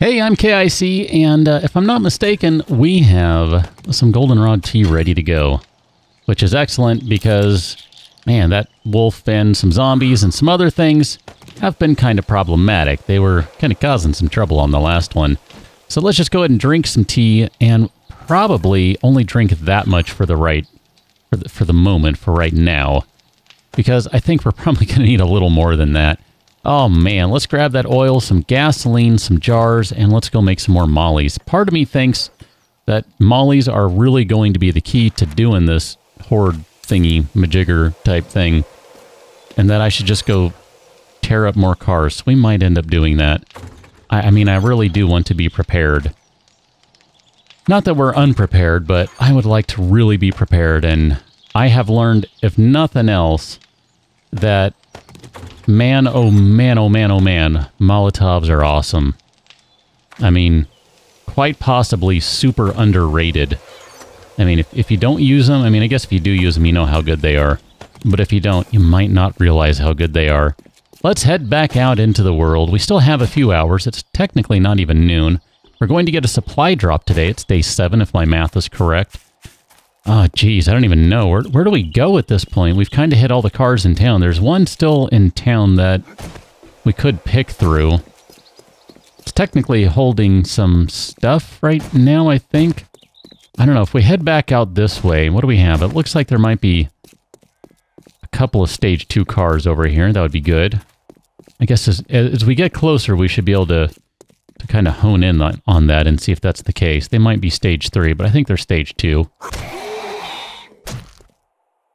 Hey, I'm KIC, and if I'm not mistaken, we have some goldenrod tea ready to go, which is excellent because, man, that wolf and some zombies and some other things have been kind of problematic. They were kind of causing some trouble on the last one. So let's just go ahead and drink some tea, and probably only drink that much for the moment, for right now, because I think we're probably going to need a little more than that. Oh man, let's grab that oil, some gasoline, some jars, and let's go make some more mollies. Part of me thinks that mollies are really going to be the key to doing this horde thingy, majigger type thing, and that I should just go tear up more cars. So we might end up doing that. I mean, I really do want to be prepared. Not that we're unprepared, but I would like to really be prepared, and I have learned, if nothing else, that man, oh man, oh man, oh man, Molotovs are awesome. I mean, quite possibly super underrated. I mean, if you don't use them, I mean, I guess if you do use them, you know how good they are. But if you don't, you might not realize how good they are. Let's head back out into the world. We still have a few hours. It's technically not even noon. We're going to get a supply drop today. It's day 7, if my math is correct. Oh, geez, I don't even know. Where do we go at this point? We've kind of hit all the cars in town. There's one still in town that we could pick through. It's technically holding some stuff right now, I think. I don't know. If we head back out this way, what do we have? It looks like there might be a couple of stage 2 cars over here. That would be good. I guess as we get closer, we should be able to kind of hone in on that and see if that's the case. They might be stage 3, but I think they're stage 2.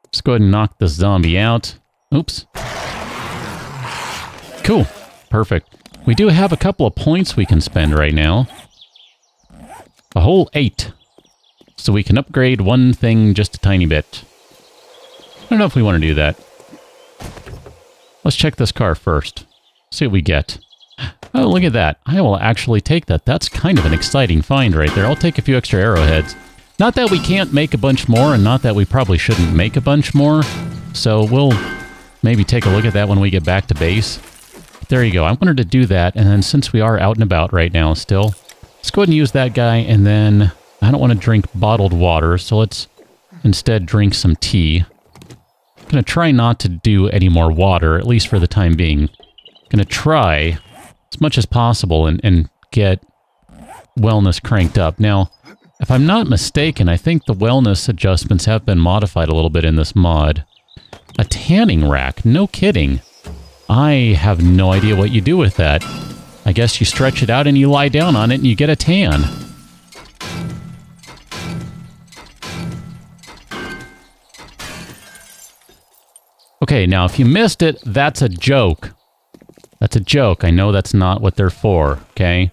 Let's go ahead and knock this zombie out. Oops. Cool. Perfect. We do have a couple of points we can spend right now. A whole 8. So we can upgrade one thing just a tiny bit. I don't know if we want to do that. Let's check this car first. See what we get. Oh, look at that. I will actually take that. That's kind of an exciting find right there. I'll take a few extra arrowheads. Not that we can't make a bunch more, and not that we probably shouldn't make a bunch more. So we'll maybe take a look at that when we get back to base. There you go. I wanted to do that, and then since we are out and about right now still, let's go ahead and use that guy, and then I don't want to drink bottled water, so let's instead drink some tea. I'm going to try not to do any more water, at least for the time being. I'm going to try as much as possible and get wellness cranked up. Now, if I'm not mistaken, I think the wellness adjustments have been modified a little bit in this mod. A tanning rack, no kidding. I have no idea what you do with that. I guess you stretch it out and you lie down on it and you get a tan. Okay, now if you missed it, that's a joke. That's a joke. I know that's not what they're for, okay?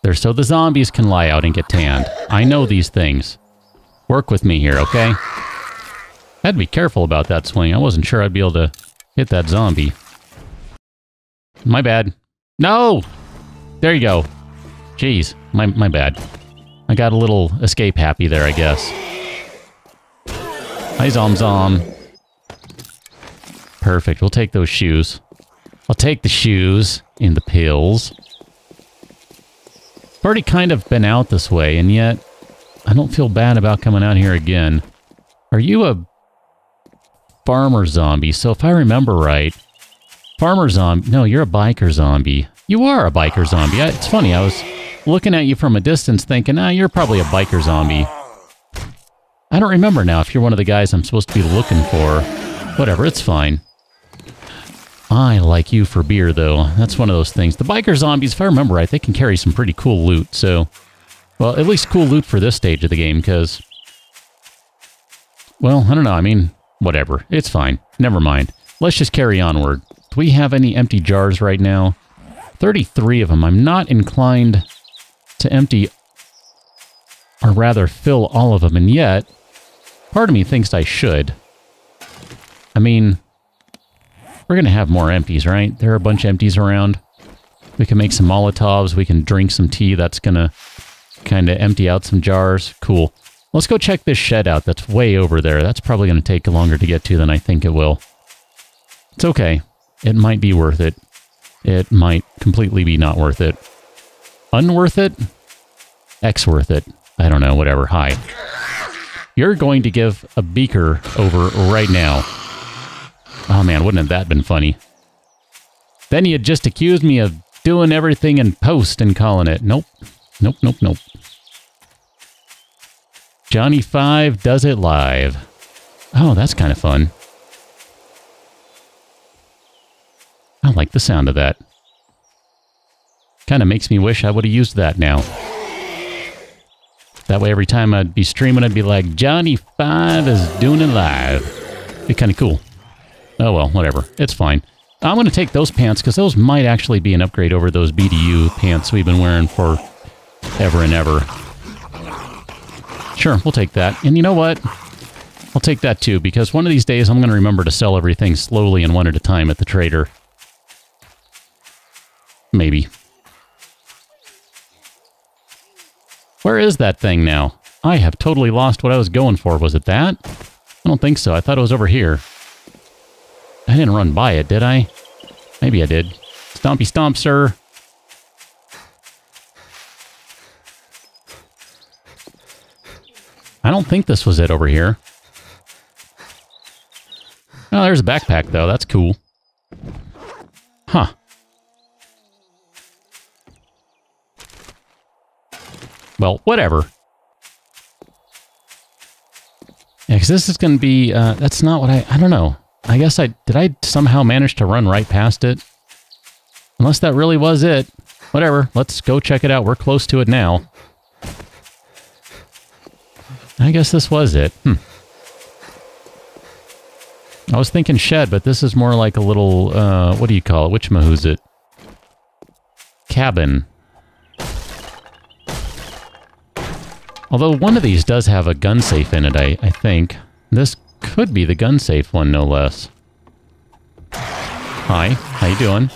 They're so the zombies can lie out and get tanned. I know these things. Work with me here, okay? I had to be careful about that swing. I wasn't sure I'd be able to hit that zombie. My bad. No! There you go. Jeez, my bad. I got a little escape happy there, I guess. Hi, Zom. Perfect. We'll take those shoes. I'll take the shoes and the pills. I've already kind of been out this way, and yet I don't feel bad about coming out here again. Are you a farmer zombie? So if I remember right, farmer zombie... No, you're a biker zombie. You are a biker zombie. It's funny, I was looking at you from a distance thinking, you're probably a biker zombie. I don't remember now if you're one of the guys I'm supposed to be looking for. Whatever, it's fine. I like you for beer, though. That's one of those things. The biker zombies, if I remember right, they can carry some pretty cool loot, so... Well, at least cool loot for this stage of the game, because... Well, I don't know, I mean, whatever. It's fine. Never mind. Let's just carry onward. Do we have any empty jars right now? 33 of them. I'm not inclined to empty... Or rather, fill all of them, and yet... Part of me thinks I should. I mean... We're going to have more empties, right? There are a bunch of empties around. We can make some Molotovs. We can drink some tea. That's going to kind of empty out some jars. Cool. Let's go check this shed out. That's way over there. That's probably going to take longer to get to than I think it will. It's okay. It might be worth it. It might completely be not worth it. Unworth it? X worth it. I don't know, whatever. Hi. You're going to give a beaker over right now. Oh man, wouldn't have that been funny? Then you just accused me of doing everything in post and calling it. Nope. Nope, nope, nope. Johnny 5 does it live. Oh, that's kind of fun. I like the sound of that. Kind of makes me wish I would have used that now. That way every time I'd be streaming, I'd be like, Johnny 5 is doing it live. Be kind of cool. Oh well, whatever. It's fine. I'm going to take those pants because those might actually be an upgrade over those BDU pants we've been wearing for ever and ever. Sure, we'll take that. And you know what? I'll take that too, because one of these days I'm going to remember to sell everything slowly and one at a time at the trader. Maybe. Where is that thing now? I have totally lost what I was going for. Was it that? I don't think so. I thought it was over here. I didn't run by it, did I? Maybe I did. Stompy stomp, sir. I don't think this was it over here. Oh, there's a backpack, though. That's cool. Huh. Well, whatever. Yeah, because this is going to be... that's not what I don't know. I guess did I somehow manage to run right past it? Unless that really was it. Whatever. Let's go check it out. We're close to it now. I guess this was it. I was thinking shed, but this is more like a little, what do you call it? Whatchamahoo's it? Cabin. Although one of these does have a gun safe in it, I think. This could be the gun safe one, no less. Hi, how you doing?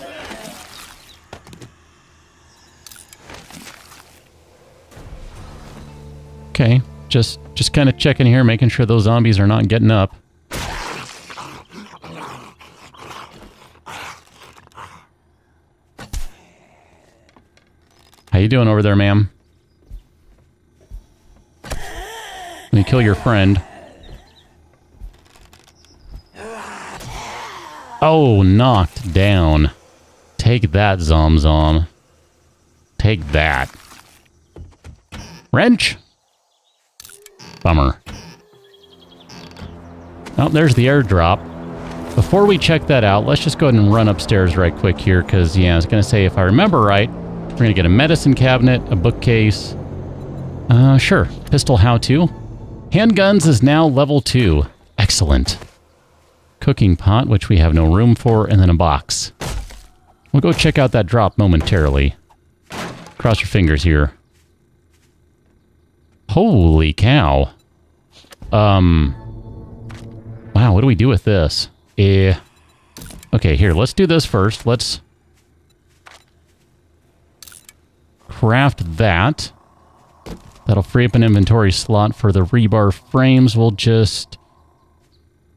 Okay, just kind of checking here, making sure those zombies are not getting up. How you doing over there, ma'am? Let me kill your friend. Oh, knocked down. Take that, Zom. Take that. Wrench! Bummer. Oh, there's the airdrop. Before we check that out, let's just go ahead and run upstairs right quick here, because, yeah, I was going to say, if I remember right, we're going to get a medicine cabinet, a bookcase. Sure. Pistol how-to. Handguns is now level 2. Excellent. Cooking pot, which we have no room for, and then a box. We'll go check out that drop momentarily. Cross your fingers here. Holy cow. Wow, what do we do with this? Okay, here, let's do this first. Let's craft that. That'll free up an inventory slot for the rebar frames. We'll just...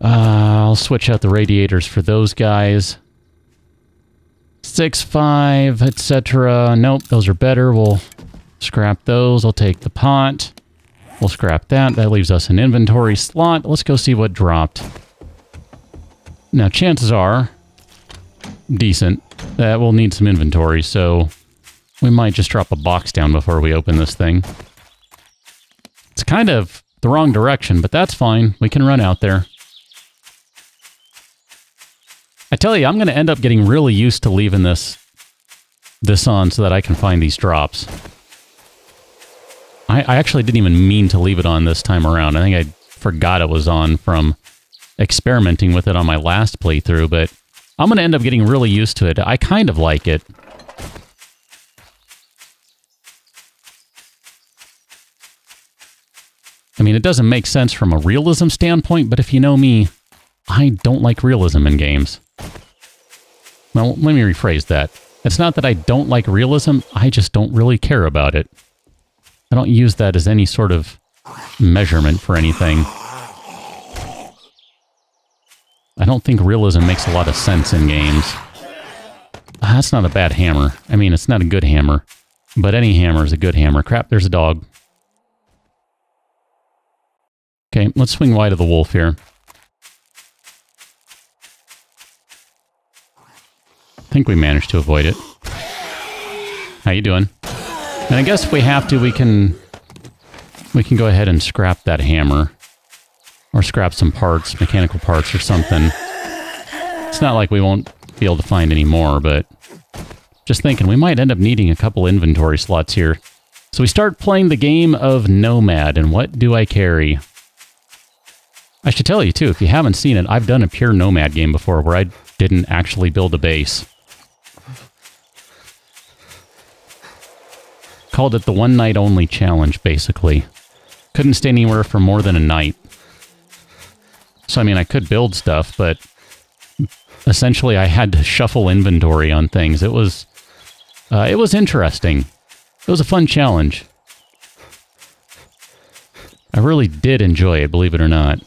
I'll switch out the radiators for those guys. 6, 5, etc. Nope, those are better. We'll scrap those. I'll take the pot. We'll scrap that. That leaves us an inventory slot. Let's go see what dropped. Now, chances are decent that we'll need some inventory, so we might just drop a box down before we open this thing. It's kind of the wrong direction, but that's fine. We can run out there. I tell you, I'm going to end up getting really used to leaving this on so that I can find these drops. I actually didn't even mean to leave it on this time around. I think I forgot it was on from experimenting with it on my last playthrough, but I'm going to end up getting really used to it. I kind of like it. I mean, it doesn't make sense from a realism standpoint, but if you know me, I don't like realism in games. Well, let me rephrase that. It's not that I don't like realism, I just don't really care about it. I don't use that as any sort of measurement for anything. I don't think realism makes a lot of sense in games. That's not a bad hammer. I mean, it's not a good hammer. But any hammer is a good hammer. Crap, there's a dog. Okay, let's swing wide of the wolf here. I think we managed to avoid it. How you doing? And I guess if we have to, we can go ahead and scrap that hammer. Or scrap some parts, mechanical parts or something. It's not like we won't be able to find any more, but just thinking we might end up needing a couple inventory slots here. So we start playing the game of Nomad, and what do I carry? I should tell you too, if you haven't seen it, I've done a pure Nomad game before where I didn't actually build a base. Called it the one night only challenge, basically. Couldn't stay anywhere for more than a night. So I mean, I could build stuff, but essentially I had to shuffle inventory on things. It was interesting. It was a fun challenge. I really did enjoy it, believe it or not.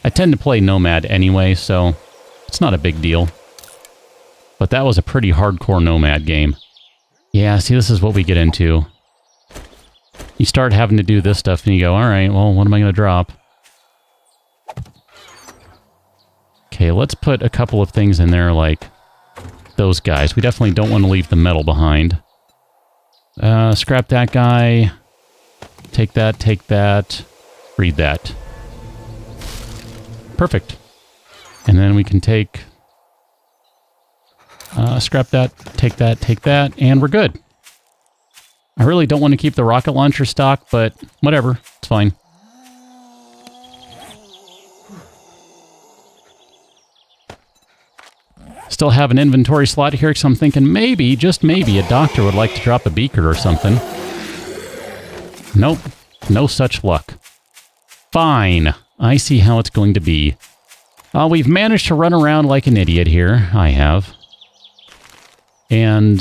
I tend to play Nomad anyway, so it's not a big deal. But that was a pretty hardcore Nomad game. Yeah, see, this is what we get into. You start having to do this stuff and you go, alright, well, what am I going to drop? Okay, let's put a couple of things in there like those guys. We definitely don't want to leave the metal behind. Scrap that guy. Take that. Read that. Perfect. And then we can take... scrap that, take that, and we're good. I really don't want to keep the rocket launcher stock, but whatever, it's fine. Still have an inventory slot here, because I'm thinking maybe, just maybe, a doctor would like to drop a beaker or something. Nope, no such luck. Fine, I see how it's going to be. We've managed to run around like an idiot here, I have. And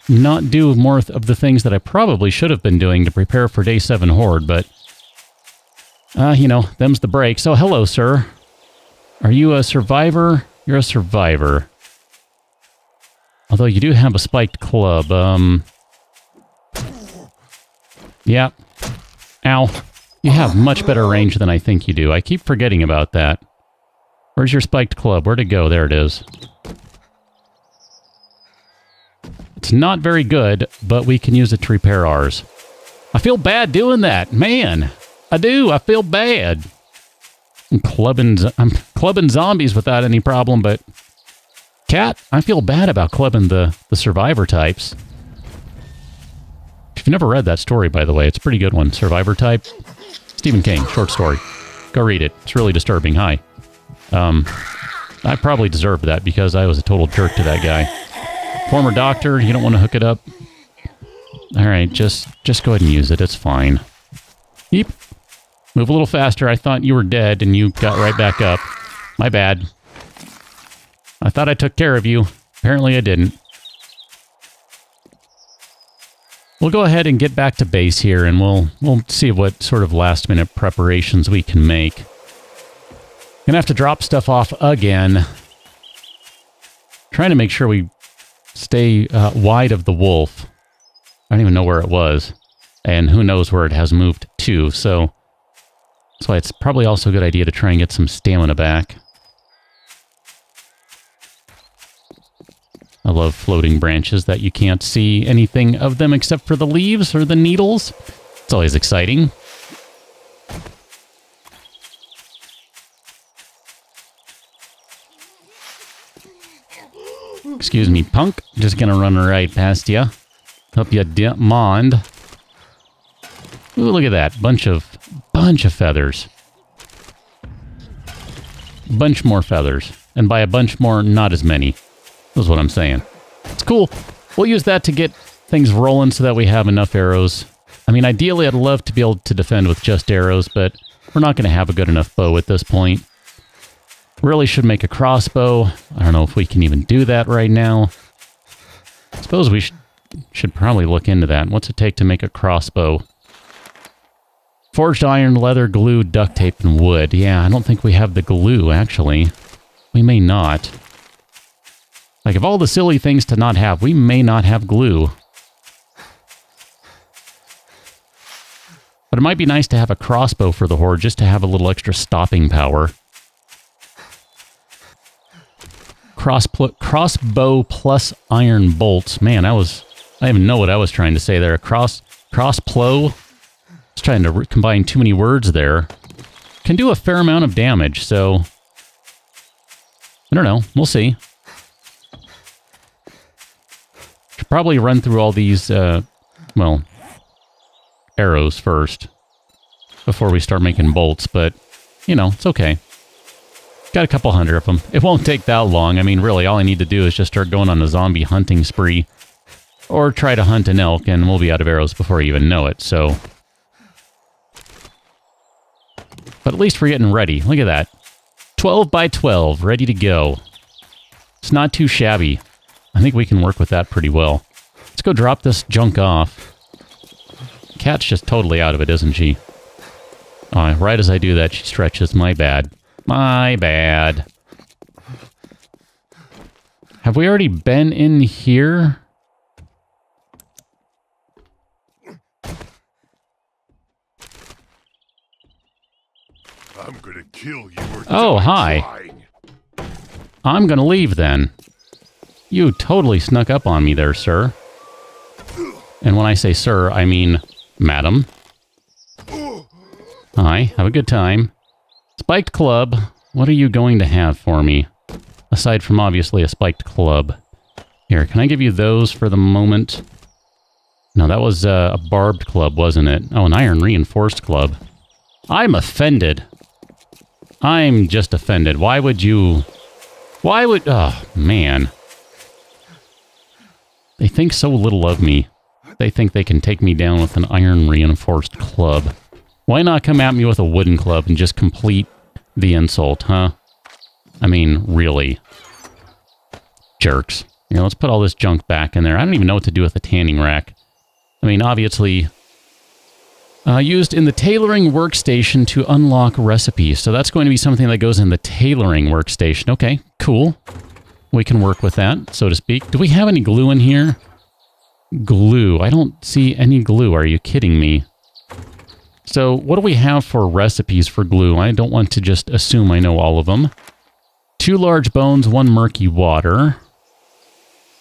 not do more of the things that I probably should have been doing to prepare for Day 7 Horde, but, you know, them's the breaks. So, hello, sir. Are you a survivor? You're a survivor. Although you do have a spiked club. Yeah. Ow. You have much better range than I think you do. I keep forgetting about that. Where's your spiked club? Where'd it go? There it is. It's not very good, but we can use it to repair ours. I feel bad doing that. Man, I do. I feel bad. I'm clubbing zombies without any problem, but... Cat, I feel bad about clubbing the survivor types. If you've never read that story, by the way, it's a pretty good one. Survivor type. Stephen King, short story. Go read it. It's really disturbing. Hi. I probably deserved that because I was a total jerk to that guy. Former doctor, you don't want to hook it up. Alright, just go ahead and use it. It's fine. Yeep. Move a little faster. I thought you were dead and you got right back up. My bad. I thought I took care of you. Apparently I didn't. We'll go ahead and get back to base here and we'll see what sort of last minute preparations we can make. Gonna have to drop stuff off again. Trying to make sure we stay wide of the wolf. I don't even know where it was. And who knows where it has moved to, so... That's why it's probably also a good idea to try and get some stamina back. I love floating branches that you can't see anything of them except for the leaves or the needles. It's always exciting. Excuse me, punk. Just gonna run right past you. Hope you don't mind. Ooh, look at that. Bunch of feathers. Bunch more feathers. And by a bunch more, not as many. That's what I'm saying. It's cool. We'll use that to get things rolling so that we have enough arrows. I mean, ideally, I'd love to be able to defend with just arrows, but we're not going to have a good enough bow at this point. Really should make a crossbow. I don't know if we can even do that right now. I suppose we should probably look into that. What's it take to make a crossbow? Forged iron, leather, glue, duct tape, and wood. Yeah, I don't think we have the glue, actually. We may not. Like, of all the silly things to not have, we may not have glue. But it might be nice to have a crossbow for the horde, just to have a little extra stopping power. Crossbow plus iron bolts. Man, I don't even know what I was trying to say there. Crossplow. I was trying to combine too many words there. Can do a fair amount of damage, so... I don't know. We'll see. Should probably run through all these, well, arrows first before we start making bolts, but, you know, it's okay. Got a couple hundred of them. It won't take that long. I mean, really, all I need to do is just start going on a zombie hunting spree or try to hunt an elk, and we'll be out of arrows before you even know it, so... But at least we're getting ready. Look at that. 12 by 12, ready to go. It's not too shabby. I think we can work with that pretty well. Let's go drop this junk off. Cat's just totally out of it, isn't she? Right as I do that, she stretches. My bad. My bad. Have we already been in here? I'm gonna kill you or oh, hi. trying. I'm gonna leave then. You totally snuck up on me there, sir. And when I say sir, I mean madam. Hi, have a good time. Spiked club, what are you going to have for me? Aside from obviously a spiked club. Here, can I give you those for the moment? No, that was a barbed club, wasn't it? Oh, an iron reinforced club. I'm offended. I'm just offended. Why would you... Why would... Oh, man. They think so little of me. They think they can take me down with an iron reinforced club. Why not come at me with a wooden club and just complete the insult, huh? I mean, really. Jerks. You know, let's put all this junk back in there. I don't even know what to do with the tanning rack. I mean, obviously... used in the tailoring workstation to unlock recipes. So that's going to be something that goes in the tailoring workstation. Okay, cool. We can work with that, so to speak. Do we have any glue in here? Glue. I don't see any glue. Are you kidding me? So what do we have for recipes for glue? I don't want to just assume I know all of them. 2 large bones, 1 murky water.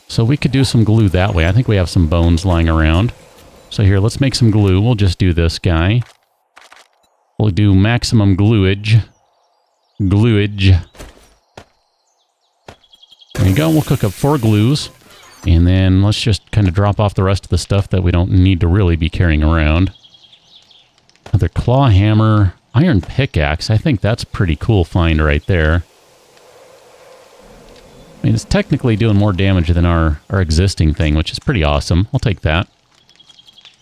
So we could do some glue that way. I think we have some bones lying around. So here, let's make some glue. We'll just do this guy. We'll do maximum gluage. Gluage. There you go. We'll cook up 4 glues. And then let's just kind of drop off the rest of the stuff that we don't need to really be carrying around. Another claw hammer. Iron pickaxe. I think that's a pretty cool find right there. I mean, it's technically doing more damage than our existing thing, which is pretty awesome. I'll take that.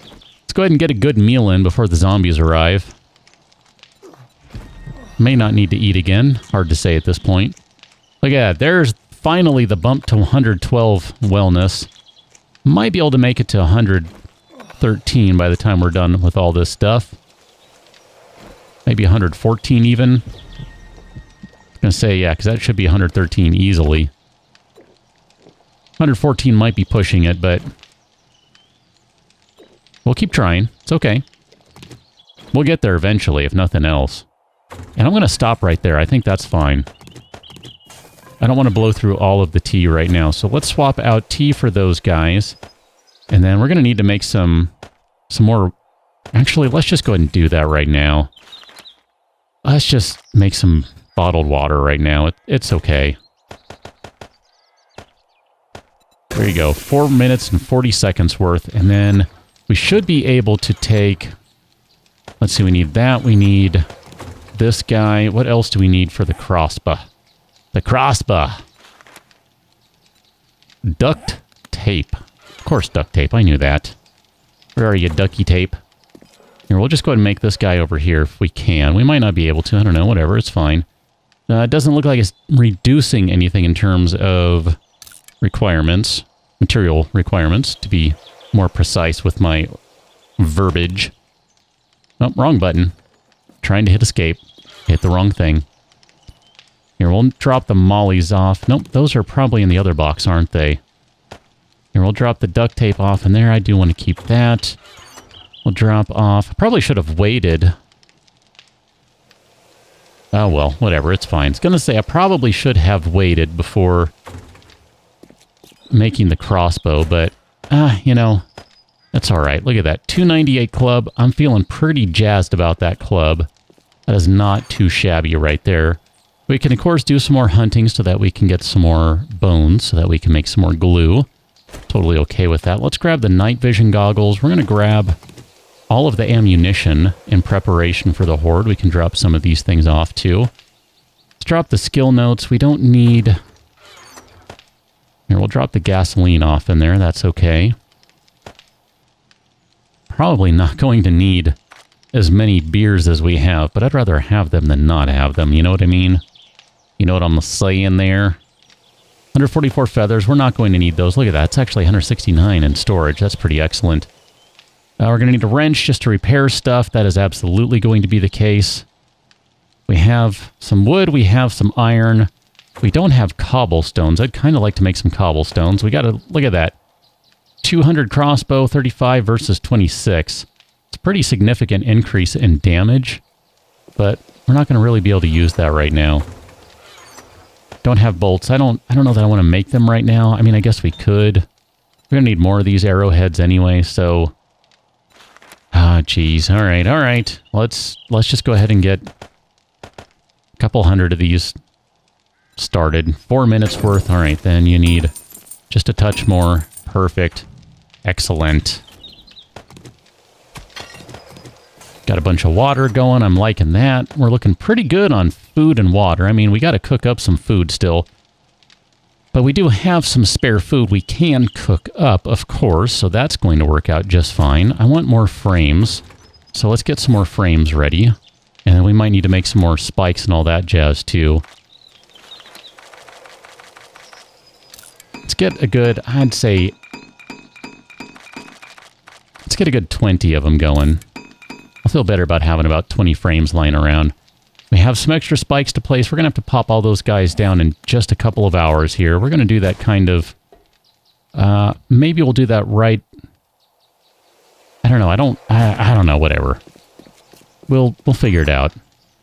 Let's go ahead and get a good meal in before the zombies arrive. May not need to eat again. Hard to say at this point. Look at that. There's finally the bump to 112 wellness. Might be able to make it to 113 by the time we're done with all this stuff. Maybe 114 even. I'm going to say, yeah, because that should be 113 easily. 114 might be pushing it, but... we'll keep trying. It's okay. We'll get there eventually, if nothing else. And I'm going to stop right there. I think that's fine. I don't want to blow through all of the tea right now. So let's swap out tea for those guys. And then we're going to need to make some more... Actually, let's just go ahead and do that right now. Let's just make some bottled water right now. It's okay. There you go. 4 minutes and 40 seconds worth. And then we should be able to take... Let's see, we need that. We need this guy. What else do we need for the crossbow? The crossbow. Duct tape. Of course, duct tape. I knew that. Where are you, ducky tape? Here, we'll just go ahead and make this guy over here if we can. We might not be able to. I don't know. Whatever. It's fine. It doesn't look like it's reducing anything in terms of requirements. Material requirements, to be more precise with my verbiage. Oh, wrong button. Trying to hit escape. Hit the wrong thing. Here, we'll drop the mollies off. Nope, those are probably in the other box, aren't they? Here, we'll drop the duct tape off in there. I do want to keep that. We'll drop off. Probably should have waited. Oh, well, whatever. It's fine. It's going to say I probably should have waited before making the crossbow, but, you know, that's all right. Look at that. 298 club. I'm feeling pretty jazzed about that club. That is not too shabby right there. We can, of course, do some more hunting so that we can get some more bones, so that we can make some more glue. Totally okay with that. Let's grab the night vision goggles. We're going to grab all of the ammunition in preparation for the horde. We can drop some of these things off, too. Let's drop the skill notes. We don't need... Here, we'll drop the gasoline off in there. That's okay. Probably not going to need as many beers as we have, but I'd rather have them than not have them. You know what I mean? You know what I'm saying there? 144 feathers. We're not going to need those. Look at that. It's actually 169 in storage. That's pretty excellent. We're going to need a wrench just to repair stuff. That is absolutely going to be the case. We have some wood. We have some iron. We don't have cobblestones. I'd kind of like to make some cobblestones. We got to look at that. 200 crossbow, 35 versus 26. It's a pretty significant increase in damage, but we're not going to really be able to use that right now. Don't have bolts. I don't know that I want to make them right now. I mean, I guess we could. We're going to need more of these arrowheads anyway, so... Ah, geez. All right, all right. Let's just go ahead and get a couple hundred of these started. 4 minutes worth. All right, then you need just a touch more. Perfect. Excellent. Got a bunch of water going. I'm liking that. We're looking pretty good on food and water. I mean, we got to cook up some food still. But we do have some spare food we can cook up, of course, so that's going to work out just fine. I want more frames, so let's get some more frames ready. And then we might need to make some more spikes and all that jazz, too. Let's get a good, I'd say... Let's get a good 20 of them going. I'll feel better about having about 20 frames lying around. We have some extra spikes to place. We're going to have to pop all those guys down in just a couple of hours here. We're going to do that kind of... maybe we'll do that right... I don't know. I don't know. Whatever. We'll figure it out.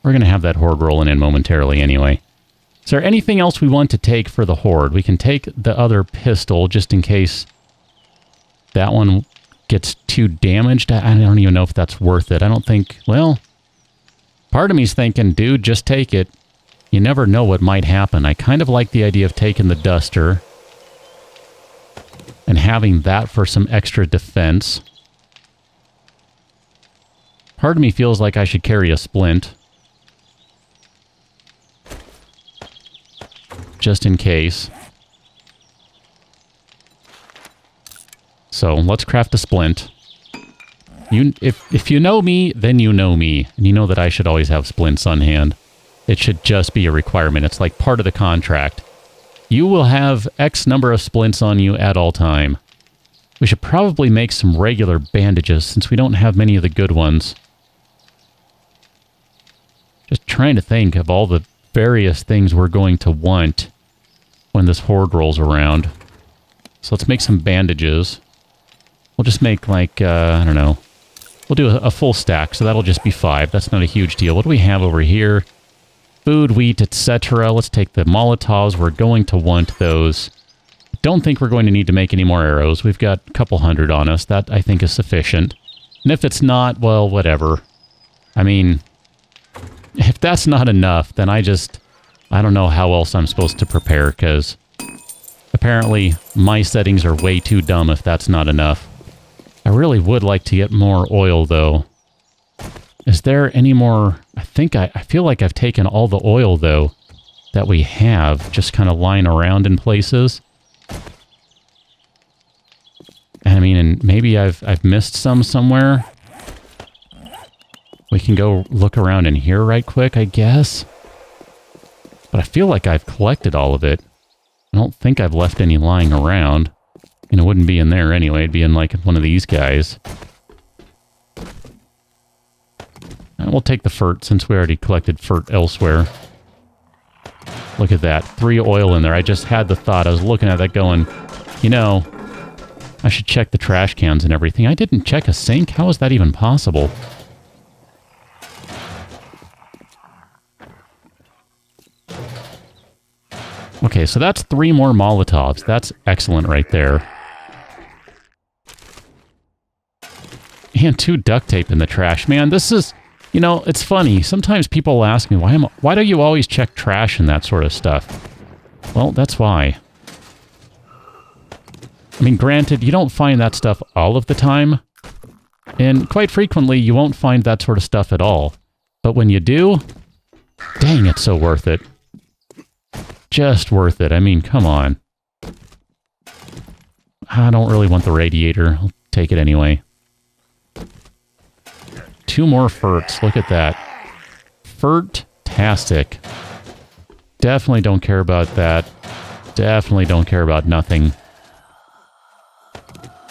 We're going to have that horde rolling in momentarily anyway. Is there anything else we want to take for the horde? We can take the other pistol just in case that one gets too damaged. I don't even know if that's worth it. I don't think... Well... Part of me's thinking, dude, just take it. You never know what might happen. I kind of like the idea of taking the duster and having that for some extra defense. Part of me feels like I should carry a splint. Just in case. So, let's craft a splint. If you know me, then you know me. And you know that I should always have splints on hand. It should just be a requirement. It's like part of the contract. You will have X number of splints on you at all time. We should probably make some regular bandages since we don't have many of the good ones. Just trying to think of all the various things we're going to want when this horde rolls around. So let's make some bandages. We'll just make like, I don't know. We'll do a full stack, so that'll just be 5. That's not a huge deal. What do we have over here? Food, wheat, etc. Let's take the Molotovs. We're going to want those. Don't think we're going to need to make any more arrows. We've got a couple hundred on us. That, I think, is sufficient. And if it's not, well, whatever. I mean, if that's not enough, then I don't know how else I'm supposed to prepare, because apparently my settings are way too dumb if that's not enough. I really would like to get more oil, though. Is there any more... I feel like I've taken all the oil, though, that we have, just kind of lying around in places. I mean, and maybe I've missed some somewhere. We can go look around in here right quick, I guess. But I feel like I've collected all of it. I don't think I've left any lying around. And it wouldn't be in there anyway. It'd be in, like, one of these guys. And we'll take the fert, since we already collected fert elsewhere. Look at that. 3 oil in there. I just had the thought. I was looking at that going, you know, I should check the trash cans and everything. I didn't check a sink? How is that even possible? Okay, so that's 3 more Molotovs. That's excellent right there. And 2 duct tape in the trash. Man, this is... You know, it's funny. Sometimes people ask me, why do you always check trash and that sort of stuff? Well, that's why. I mean, granted, you don't find that stuff all of the time. And quite frequently, you won't find that sort of stuff at all. But when you do, dang, it's so worth it. Just worth it. I mean, come on. I don't really want the radiator. I'll take it anyway. 2 more ferts. Look at that. Fert-tastic. Definitely don't care about that. Definitely don't care about nothing.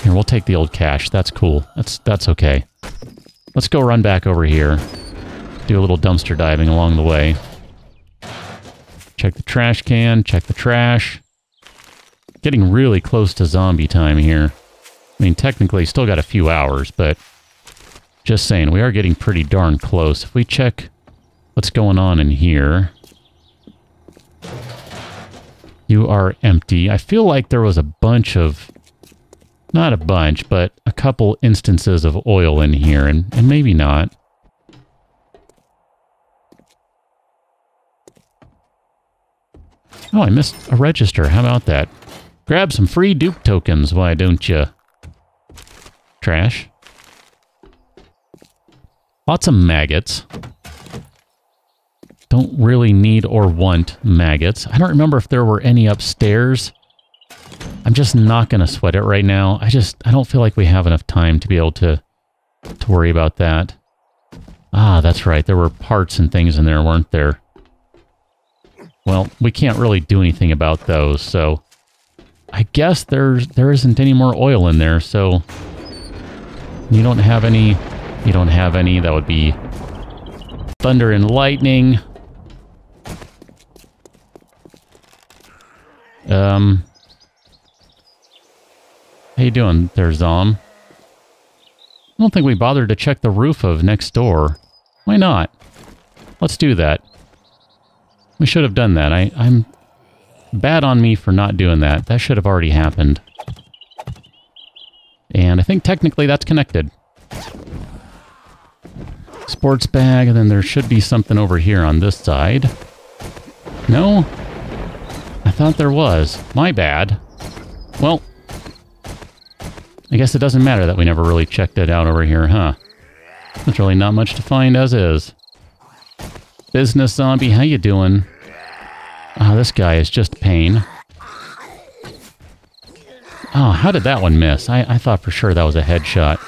Here, we'll take the old cache. That's cool. That's okay. Let's go run back over here. Do a little dumpster diving along the way. Check the trash can. Check the trash. Getting really close to zombie time here. I mean, technically, still got a few hours, but... Just saying, we are getting pretty darn close. If we check what's going on in here... You are empty. I feel like there was a bunch of... Not a bunch, but a couple instances of oil in here, and maybe not. Oh, I missed a register. How about that? Grab some free dupe tokens, why don't you? Trash. Lots of maggots. Don't really need or want maggots. I don't remember if there were any upstairs. I'm just not going to sweat it right now. I don't feel like we have enough time to be able to worry about that. Ah, that's right. There were parts and things in there, weren't there? Well, we can't really do anything about those, so... I guess there isn't any more oil in there, so... You don't have any... You don't have any. That would be... Thunder and lightning. How you doing there, Zom? I don't think we bothered to check the roof of next door. Why not? Let's do that. We should have done that. I'm bad on me for not doing that. That should have already happened. And I think technically that's connected. Sports bag, and then there should be something over here on this side. No? I thought there was. My bad. Well, I guess it doesn't matter that we never really checked it out over here, huh? There's really not much to find as is. Business zombie, how you doing? Oh, this guy is just pain. Oh, how did that one miss? I thought for sure that was a headshot.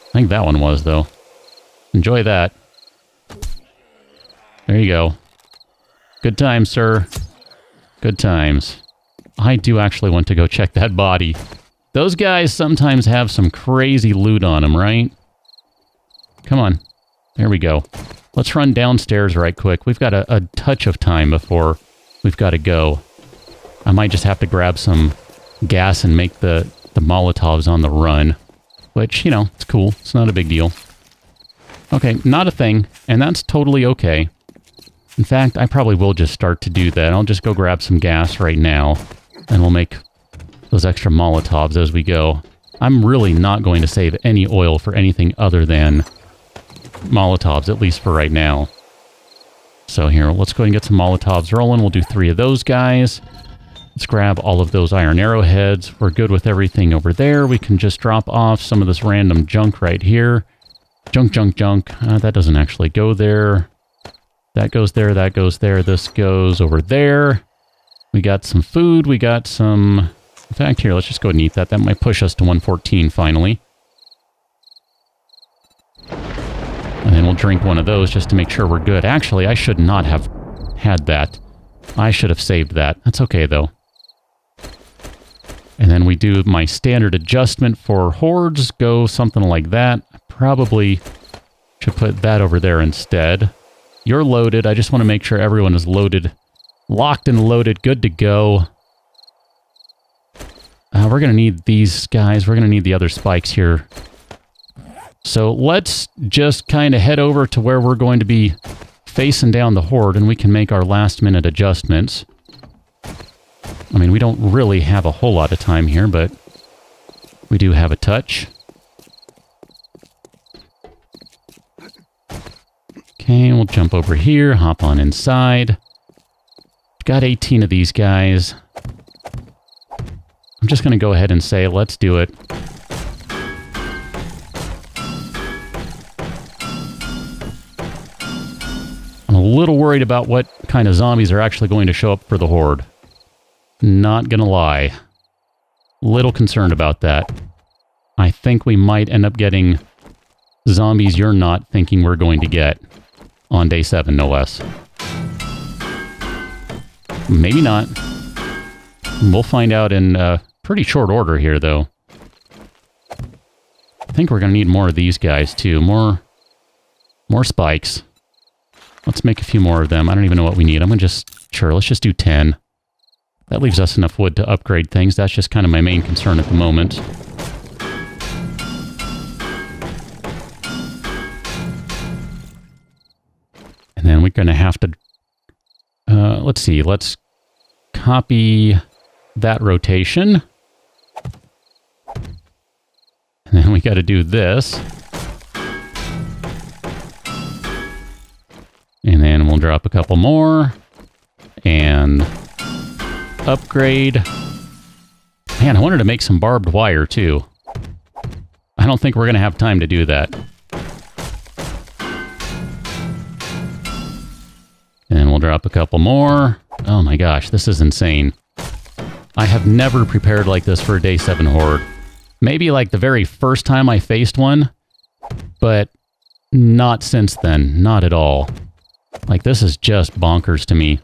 I think that one was, though. Enjoy that. There you go. Good times, sir. Good times. I do actually want to go check that body. Those guys sometimes have some crazy loot on them, right? Come on. There we go. Let's run downstairs right quick. We've got a touch of time before we've got to go. I might just have to grab some gas and make the Molotovs on the run. Which, you know, it's cool. It's not a big deal. Okay, not a thing. And that's totally okay. In fact, I probably will just start to do that. I'll just go grab some gas right now. And we'll make those extra Molotovs as we go. I'm really not going to save any oil for anything other than Molotovs, at least for right now. So here, let's go ahead and get some Molotovs rolling. We'll do 3 of those guys. Let's grab all of those iron arrowheads. We're good with everything over there. We can just drop off some of this random junk right here. Junk, junk, junk. That doesn't actually go there. That goes there, that goes there. This goes over there. We got some food. We got some... In fact, here, let's just go and eat that. That might push us to 114 finally. And then we'll drink one of those just to make sure we're good. Actually, I should not have had that. I should have saved that. That's okay, though. And then we do my standard adjustment for hordes. Go something like that. I probably should put that over there instead. You're loaded. I just want to make sure everyone is loaded. Locked and loaded. Good to go. We're going to need these guys. We're going to need the other spikes here. So let's just kind of head over to where we're going to be facing down the horde, and we can make our last-minute adjustments. I mean, we don't really have a whole lot of time here, but we do have a touch. Okay, we'll jump over here, hop on inside. Got 18 of these guys. I'm just going to go ahead and say, let's do it. I'm a little worried about what kind of zombies are actually going to show up for the horde. Not gonna lie. Little concerned about that. I think we might end up getting zombies you're not thinking we're going to get. On day 7, no less. Maybe not. We'll find out in pretty short order here, though. I think we're gonna need more of these guys, too. More spikes. Let's make a few more of them. I don't even know what we need. I'm gonna just... Sure, let's just do 10. That leaves us enough wood to upgrade things. That's just kind of my main concern at the moment. And then we're going to have to... let's see. Let's copy that rotation. And then we got to do this. And then we'll drop a couple more. And... upgrade. Man, I wanted to make some barbed wire, too. I don't think we're going to have time to do that. And we'll drop a couple more. Oh my gosh, this is insane. I have never prepared like this for a day 7 horde. Maybe like the very first time I faced one, but not since then. Not at all. Like, this is just bonkers to me.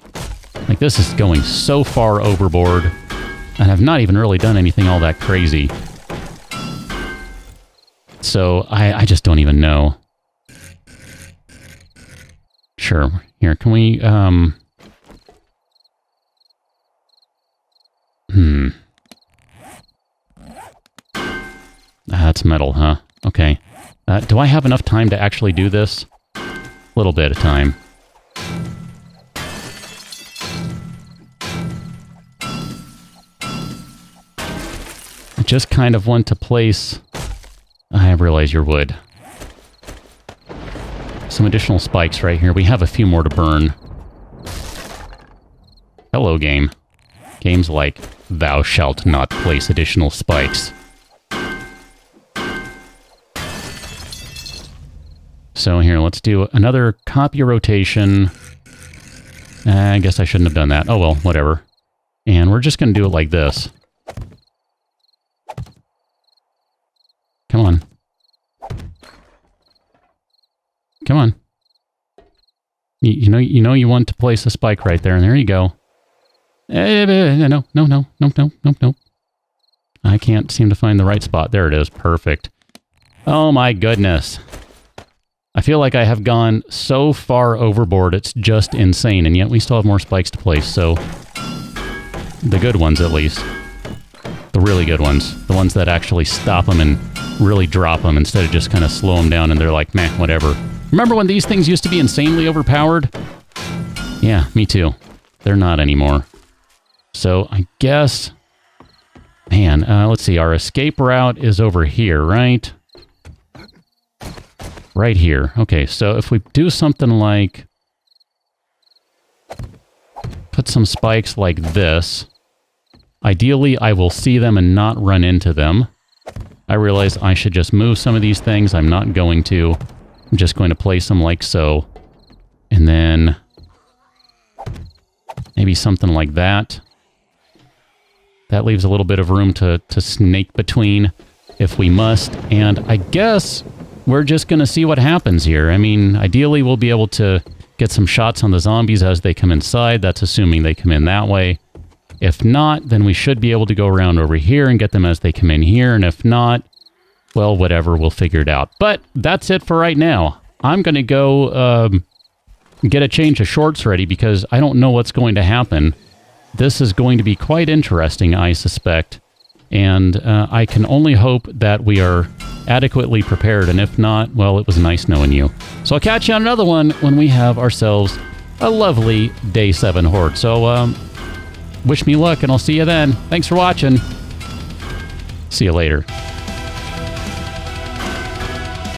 Like, this is going so far overboard, and I've not even really done anything all that crazy. So, I just don't even know. Sure. Here, can we, That's metal, huh? Okay. Do I have enough time to actually do this? A little bit of time. Just kind of want to place... I realize your wood. Some additional spikes right here. We have a few more to burn. Hello, game. Game's like, thou shalt not place additional spikes. So here, let's do another copy rotation. I guess I shouldn't have done that. Oh well, whatever. And we're just going to do it like this. Come on. Come on. You know you want to place a spike right there, and there you go. No. I can't seem to find the right spot. There it is. Perfect. Oh my goodness. I feel like I have gone so far overboard, it's just insane, and yet we still have more spikes to place, so... The good ones, at least. The really good ones. The ones that actually stop them and really drop them instead of just kind of slow them down and they're like, meh, whatever. Remember when these things used to be insanely overpowered? Yeah, me too. They're not anymore. So I guess... Man, let's see. Our escape route is over here, right? Right here. Okay, so if we do something like... Put some spikes like this. Ideally, I will see them and not run into them. I realize I should just move some of these things. I'm not going to. I'm just going to place them like so. And then... maybe something like that. That leaves a little bit of room to snake between if we must. And I guess we're just going to see what happens here. I mean, ideally we'll be able to get some shots on the zombies as they come inside. That's assuming they come in that way. If not, then we should be able to go around over here and get them as they come in here. And if not, well, whatever, we'll figure it out. But that's it for right now. I'm going to go get a change of shorts ready because I don't know what's going to happen. This is going to be quite interesting, I suspect. And I can only hope that we are adequately prepared. And if not, well, it was nice knowing you. So I'll catch you on another one when we have ourselves a lovely Day 7 Horde. So wish me luck, and I'll see you then. Thanks for watching. See you later.